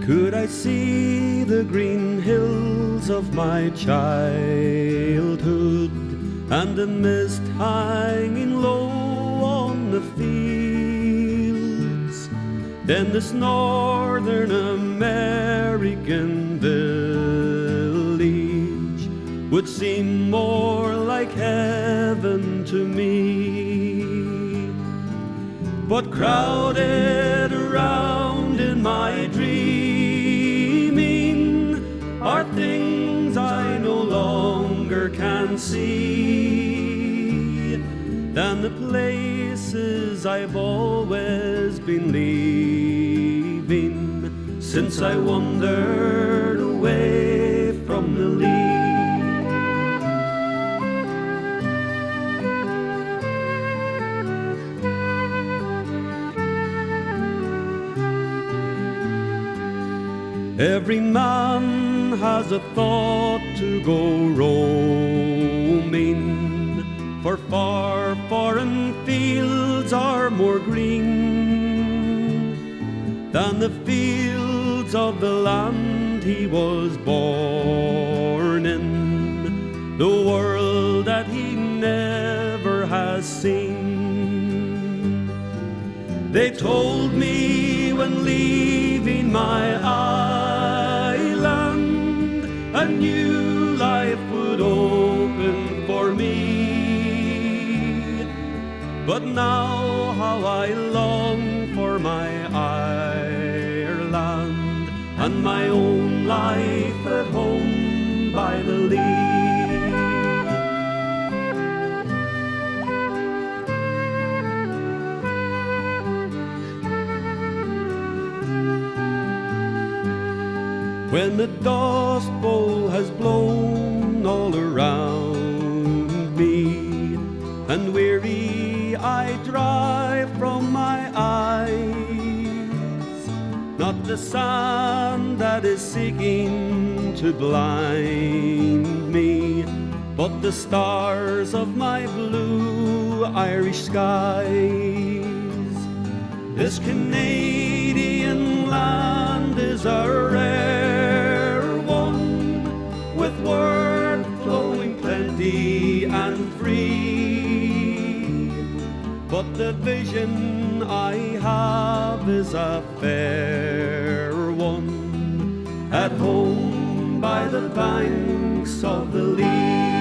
Could I see the green hills of my childhood, and the mist hanging low on the fields, then this northern American village would seem more like heaven to me. But crowded around in my dreaming are things I no longer can see, than the places I've always been leaving since I wandered away from the leaves. Every man has a thought to go roaming, for far foreign fields are more green than the fields of the land he was born in, the world that he never has seen. They told me when leaving my island, a new life would open for me. But now how I long for my Ireland and my own life at home by the Lee. When the Dust Bowl has blown all around me, and weary I drive from my eyes, not the sand that is seeking to blind me, but the stars of my blue Irish skies. This Canadian land is a rare one, with worth flowing plenty and free. But the vision I have is a fair one, at home by the banks of the Lee.